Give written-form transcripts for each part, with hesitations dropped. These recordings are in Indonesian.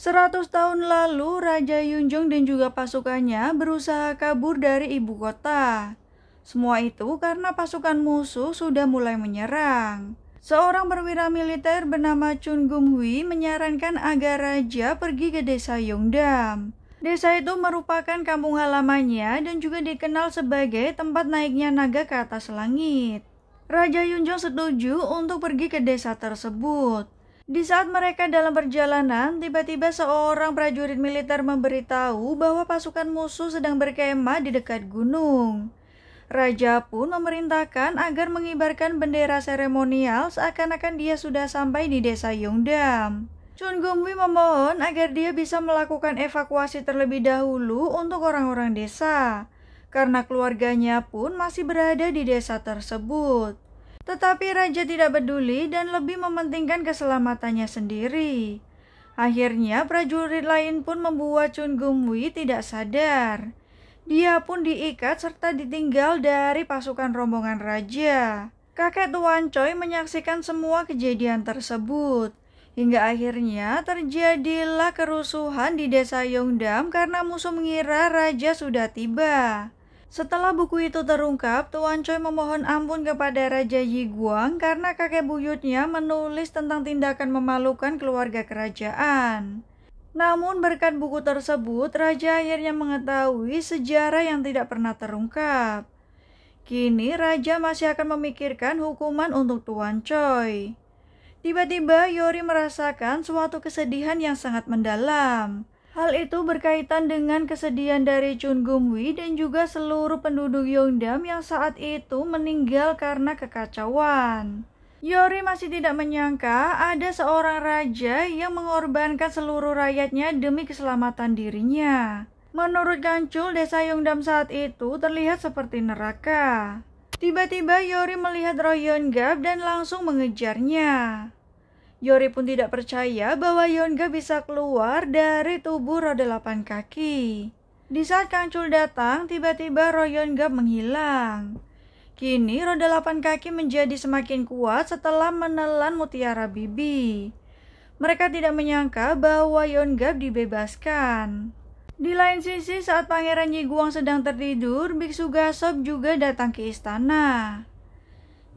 100 tahun lalu, Raja Yunjong dan juga pasukannya berusaha kabur dari ibu kota. Semua itu karena pasukan musuh sudah mulai menyerang. Seorang perwira militer bernama Chun Gum-hui menyarankan agar raja pergi ke desa Yongdam. Desa itu merupakan kampung halamannya dan juga dikenal sebagai tempat naiknya naga ke atas langit. Raja Yunjong setuju untuk pergi ke desa tersebut. Di saat mereka dalam perjalanan, tiba-tiba seorang prajurit militer memberitahu bahwa pasukan musuh sedang berkemah di dekat gunung. Raja pun memerintahkan agar mengibarkan bendera seremonial seakan-akan dia sudah sampai di desa Yongdam. Chun Gum-hui memohon agar dia bisa melakukan evakuasi terlebih dahulu untuk orang-orang desa, karena keluarganya pun masih berada di desa tersebut. Tetapi raja tidak peduli dan lebih mementingkan keselamatannya sendiri. Akhirnya prajurit lain pun membuat Chun Gum-hui tidak sadar. Dia pun diikat serta ditinggal dari pasukan rombongan raja. Kakek Tuan Choi menyaksikan semua kejadian tersebut. Hingga akhirnya terjadilah kerusuhan di desa Yongdam karena musuh mengira raja sudah tiba. Setelah buku itu terungkap, Tuan Choi memohon ampun kepada Raja Yiguang karena kakek buyutnya menulis tentang tindakan memalukan keluarga kerajaan. Namun berkat buku tersebut, raja akhirnya mengetahui sejarah yang tidak pernah terungkap. Kini raja masih akan memikirkan hukuman untuk Tuan Choi. Tiba-tiba Yori merasakan suatu kesedihan yang sangat mendalam. Hal itu berkaitan dengan kesedihan dari Chun Gum-hui dan juga seluruh penduduk Yongdam yang saat itu meninggal karena kekacauan. Yori masih tidak menyangka ada seorang raja yang mengorbankan seluruh rakyatnya demi keselamatan dirinya. Menurut Kancul, desa Yongdam saat itu terlihat seperti neraka. Tiba-tiba Yori melihat Roh Yeongga dan langsung mengejarnya. Yori pun tidak percaya bahwa Yeongga bisa keluar dari tubuh roda 8 kaki. Di saat Kancul datang, tiba-tiba Roh Yeongga menghilang. Kini roda 8 kaki menjadi semakin kuat setelah menelan Mutiara Bibi. Mereka tidak menyangka bahwa Yeongga dibebaskan. Di lain sisi, saat Pangeran Yiguang sedang tertidur, Biksu Gasop juga datang ke istana.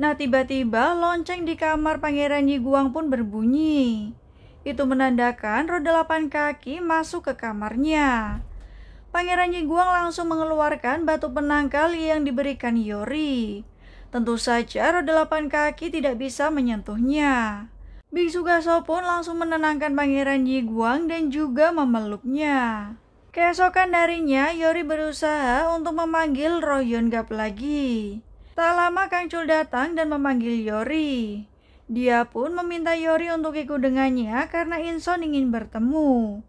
Nah, tiba-tiba lonceng di kamar Pangeran Yiguang pun berbunyi. Itu menandakan roda 8 kaki masuk ke kamarnya. Pangeran Yiguang langsung mengeluarkan batu penangkal yang diberikan Yori. Tentu saja roda 8 kaki tidak bisa menyentuhnya. Biksu Gaso pun langsung menenangkan Pangeran Yiguang dan juga memeluknya. Keesokan harinya, Yori berusaha untuk memanggil Roh Yeongga lagi. Tak lama Kangcul datang dan memanggil Yori. Dia pun meminta Yori untuk ikut dengannya karena Inson ingin bertemu.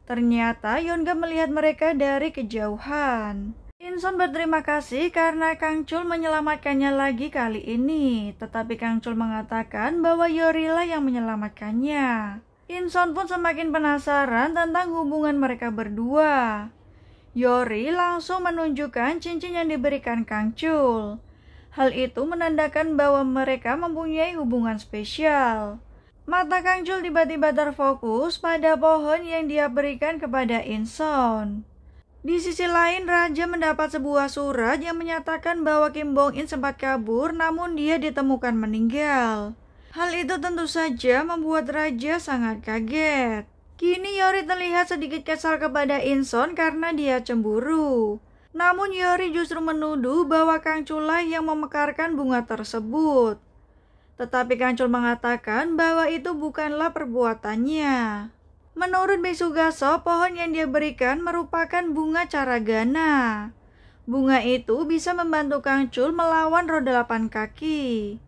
Ternyata Yeongga melihat mereka dari kejauhan. Inson berterima kasih karena Kangcul menyelamatkannya lagi kali ini. Tetapi Kangcul mengatakan bahwa Yori lah yang menyelamatkannya. Inson pun semakin penasaran tentang hubungan mereka berdua. Yori langsung menunjukkan cincin yang diberikan Kangcul. Hal itu menandakan bahwa mereka mempunyai hubungan spesial. Mata Kangcul tiba-tiba terfokus pada pohon yang dia berikan kepada Inson. Di sisi lain, Raja mendapat sebuah surat yang menyatakan bahwa Kim Bong-in sempat kabur namun dia ditemukan meninggal. Hal itu tentu saja membuat Raja sangat kaget. Kini Yori terlihat sedikit kesal kepada Inson karena dia cemburu. Namun Yori justru menuduh bahwa Kangcul lah yang memekarkan bunga tersebut. Tetapi Kangcul mengatakan bahwa itu bukanlah perbuatannya. Menurut Biksu Gaso, pohon yang dia berikan merupakan bunga caragana. Bunga itu bisa membantu Kangcul melawan roda 8 kaki.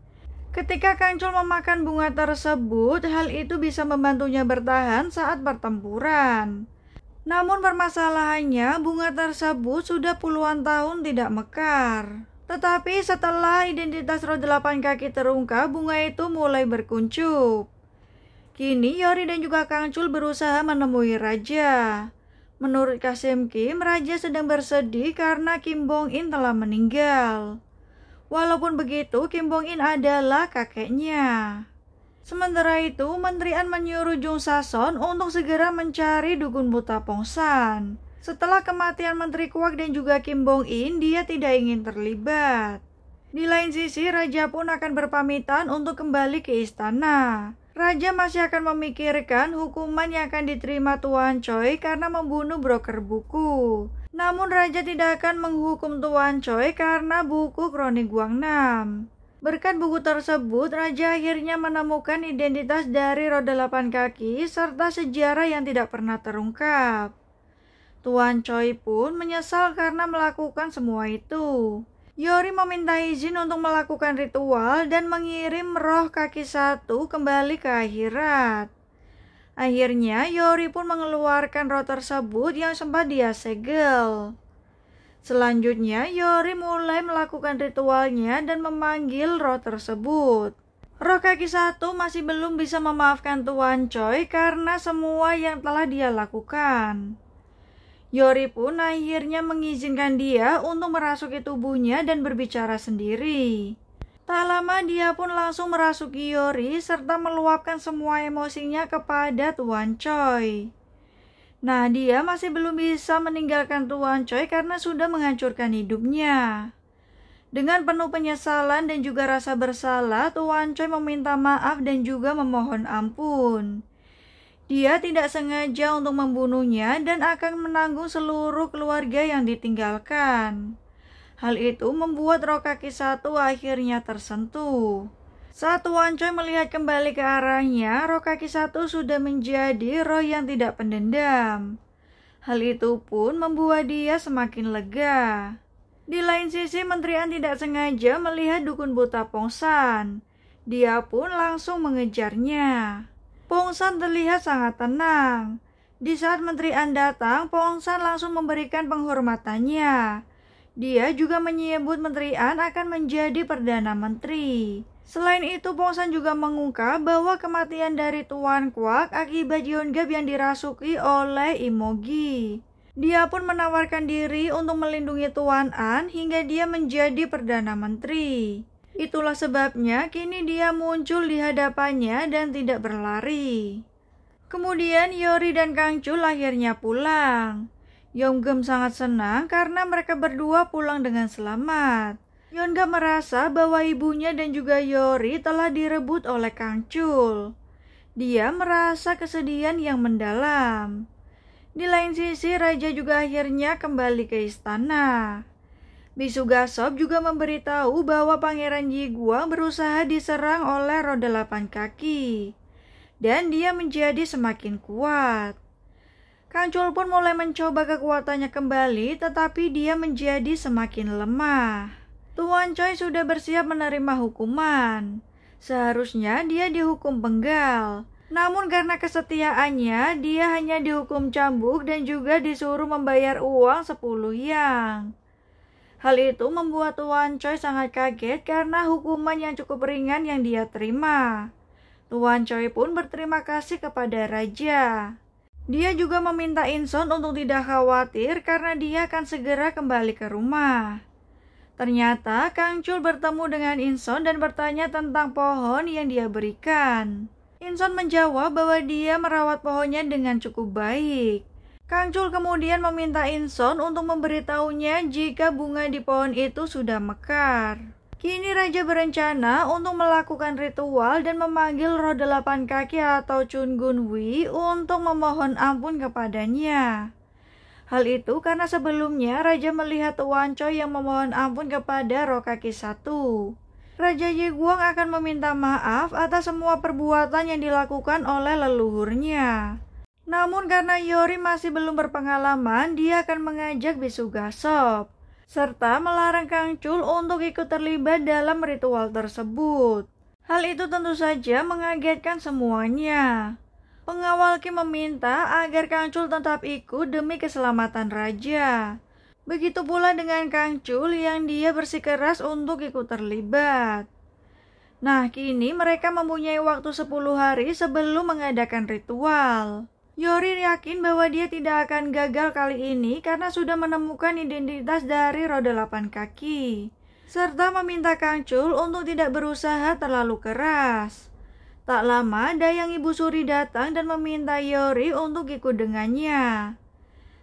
Ketika Kangcul memakan bunga tersebut, hal itu bisa membantunya bertahan saat pertempuran. Namun permasalahannya, bunga tersebut sudah puluhan tahun tidak mekar. Tetapi setelah identitas roda 8 kaki terungkap, bunga itu mulai berkuncup. Kini Yori dan juga Kangcul berusaha menemui Raja. Menurut Kasim Kim, Raja sedang bersedih karena Kim Bong-in telah meninggal. Walaupun begitu, Kim Bong-in adalah kakeknya. Sementara itu, Menteri An menyuruh Jung Sason untuk segera mencari dukun buta Pongsan. Setelah kematian Menteri Kwak dan juga Kim Bong In, dia tidak ingin terlibat. Di lain sisi, Raja pun akan berpamitan untuk kembali ke istana. Raja masih akan memikirkan hukuman yang akan diterima Tuan Choi karena membunuh broker buku. Namun Raja tidak akan menghukum Tuan Choi karena buku Kronik Guangnam. Berkat buku tersebut, Raja akhirnya menemukan identitas dari roda 8 kaki serta sejarah yang tidak pernah terungkap. Tuan Choi pun menyesal karena melakukan semua itu. Yori meminta izin untuk melakukan ritual dan mengirim roh kaki satu kembali ke akhirat. Akhirnya, Yori pun mengeluarkan roh tersebut yang sempat dia segel. Selanjutnya, Yori mulai melakukan ritualnya dan memanggil roh tersebut. Roh kaki satu masih belum bisa memaafkan Tuan Choi karena semua yang telah dia lakukan. Yori pun akhirnya mengizinkan dia untuk merasuki tubuhnya dan berbicara sendiri. Tak lama dia pun langsung merasuki Yori serta meluapkan semua emosinya kepada Tuan Choi. Nah, dia masih belum bisa meninggalkan Tuan Choi karena sudah menghancurkan hidupnya. Dengan penuh penyesalan dan juga rasa bersalah, Tuan Choi meminta maaf dan juga memohon ampun. Dia tidak sengaja untuk membunuhnya dan akan menanggung seluruh keluarga yang ditinggalkan. Hal itu membuat roh kaki satu akhirnya tersentuh. Saat Tuan Choi melihat kembali ke arahnya, roh kaki satu sudah menjadi roh yang tidak pendendam. Hal itu pun membuat dia semakin lega. Di lain sisi, Menteri An tidak sengaja melihat dukun buta Pongsan. Dia pun langsung mengejarnya. Pongsan terlihat sangat tenang. Di saat Menteri An datang, Pongsan langsung memberikan penghormatannya. Dia juga menyebut Menteri An akan menjadi Perdana Menteri. Selain itu, Pongsan juga mengungkap bahwa kematian dari Tuan Kwak akibat Yeonggab yang dirasuki oleh Imogi. Dia pun menawarkan diri untuk melindungi Tuan An hingga dia menjadi Perdana Menteri. Itulah sebabnya kini dia muncul di hadapannya dan tidak berlari. Kemudian Yori dan Kang Chul akhirnya pulang. Yeonggam sangat senang karena mereka berdua pulang dengan selamat. Yeonggam merasa bahwa ibunya dan juga Yori telah direbut oleh Kang Chul. Dia merasa kesedihan yang mendalam. Di lain sisi, Raja juga akhirnya kembali ke istana. Bisu Gasop juga memberitahu bahwa Pangeran Yiguang berusaha diserang oleh roda 8 kaki. Dan dia menjadi semakin kuat. Kang Chul pun mulai mencoba kekuatannya kembali, tetapi dia menjadi semakin lemah. Tuan Choi sudah bersiap menerima hukuman. Seharusnya dia dihukum penggal. Namun karena kesetiaannya, dia hanya dihukum cambuk dan juga disuruh membayar uang 10 yang. Hal itu membuat Tuan Choi sangat kaget karena hukuman yang cukup ringan yang dia terima. Tuan Choi pun berterima kasih kepada Raja. Dia juga meminta Inson untuk tidak khawatir karena dia akan segera kembali ke rumah. Ternyata Kang Chul bertemu dengan Inson dan bertanya tentang pohon yang dia berikan. Inson menjawab bahwa dia merawat pohonnya dengan cukup baik. Kang Chul kemudian meminta Inson untuk memberitahunya jika bunga di pohon itu sudah mekar. Kini Raja berencana untuk melakukan ritual dan memanggil roh 8 kaki atau Chun Gun Wi untuk memohon ampun kepadanya. Hal itu karena sebelumnya Raja melihat Tuan Choi yang memohon ampun kepada roh kaki satu. Raja Yiguang akan meminta maaf atas semua perbuatan yang dilakukan oleh leluhurnya. Namun karena Yori masih belum berpengalaman, dia akan mengajak Bisu Gasop, serta melarang Kang Chul untuk ikut terlibat dalam ritual tersebut. Hal itu tentu saja mengagetkan semuanya. Pengawal Kim meminta agar Kang Chul tetap ikut demi keselamatan Raja. Begitu pula dengan Kang Chul yang dia bersikeras untuk ikut terlibat. Nah, kini mereka mempunyai waktu 10 hari sebelum mengadakan ritual. Yori yakin bahwa dia tidak akan gagal kali ini karena sudah menemukan identitas dari roda 8 kaki. Serta meminta Kang Chul untuk tidak berusaha terlalu keras. Tak lama, Dayang Ibu Suri datang dan meminta Yori untuk ikut dengannya.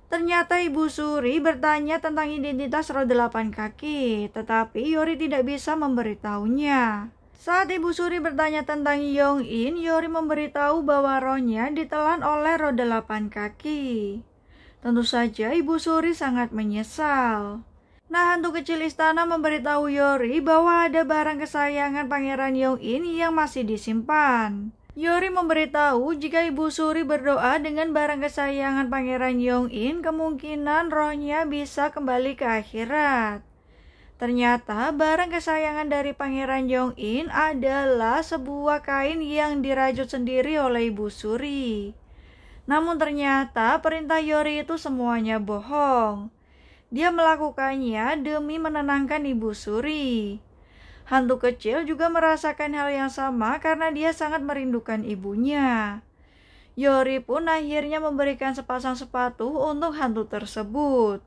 Ternyata Ibu Suri bertanya tentang identitas roh 8 kaki, tetapi Yori tidak bisa memberitahunya. Saat Ibu Suri bertanya tentang Yong-in, Yori memberitahu bahwa rohnya ditelan oleh roh 8 kaki. Tentu saja Ibu Suri sangat menyesal. Nah, hantu kecil istana memberitahu Yori bahwa ada barang kesayangan Pangeran Yong-in yang masih disimpan. Yori memberitahu jika Ibu Suri berdoa dengan barang kesayangan Pangeran Yong-in, kemungkinan rohnya bisa kembali ke akhirat. Ternyata barang kesayangan dari Pangeran Yong-in adalah sebuah kain yang dirajut sendiri oleh Ibu Suri. Namun ternyata perintah Yori itu semuanya bohong. Dia melakukannya demi menenangkan Ibu Suri. Hantu kecil juga merasakan hal yang sama karena dia sangat merindukan ibunya. Yori pun akhirnya memberikan sepasang sepatu untuk hantu tersebut.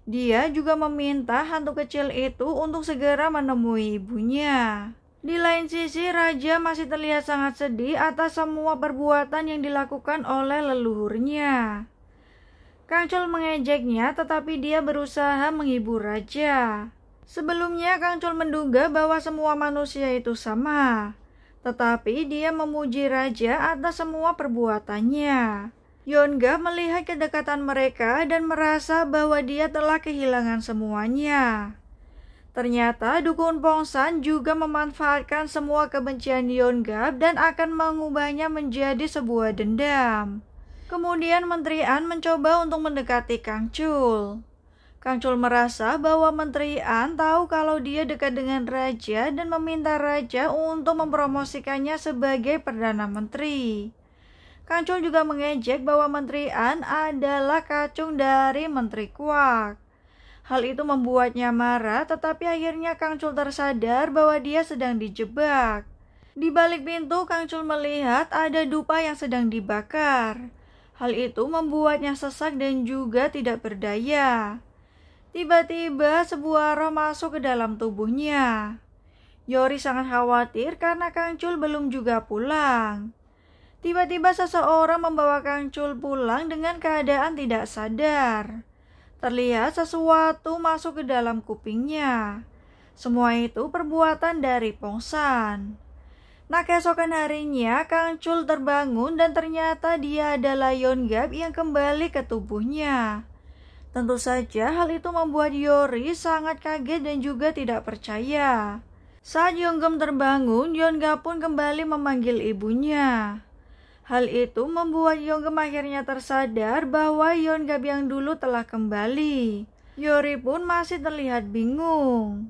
Dia juga meminta hantu kecil itu untuk segera menemui ibunya. Di lain sisi, Raja masih terlihat sangat sedih atas semua perbuatan yang dilakukan oleh leluhurnya. Kangcul mengejeknya, tetapi dia berusaha menghibur Raja. Sebelumnya, Kangcul menduga bahwa semua manusia itu sama. Tetapi dia memuji Raja atas semua perbuatannya. Yongab melihat kedekatan mereka dan merasa bahwa dia telah kehilangan semuanya. Ternyata dukun Pongsan juga memanfaatkan semua kebencian Yongab dan akan mengubahnya menjadi sebuah dendam. Kemudian Menteri An mencoba untuk mendekati Kangcul. Kangcul merasa bahwa Menteri An tahu kalau dia dekat dengan Raja dan meminta Raja untuk mempromosikannya sebagai Perdana Menteri. Kangcul juga mengejek bahwa Menteri An adalah kacung dari Menteri Quark. Hal itu membuatnya marah, tetapi akhirnya Kangcul tersadar bahwa dia sedang dijebak. Di balik pintu, Kangcul melihat ada dupa yang sedang dibakar. Hal itu membuatnya sesak dan juga tidak berdaya. Tiba-tiba sebuah roh masuk ke dalam tubuhnya. Yori sangat khawatir karena Kangcul belum juga pulang. Tiba-tiba seseorang membawa Kangcul pulang dengan keadaan tidak sadar. Terlihat sesuatu masuk ke dalam kupingnya. Semua itu perbuatan dari Pongsan. Nah, keesokan harinya Kangcul terbangun dan ternyata dia adalah Yongab yang kembali ke tubuhnya. Tentu saja hal itu membuat Yori sangat kaget dan juga tidak percaya. Saat Yonggam terbangun, Yongab pun kembali memanggil ibunya. Hal itu membuat Yonggam akhirnya tersadar bahwa Yongab yang dulu telah kembali. Yori pun masih terlihat bingung.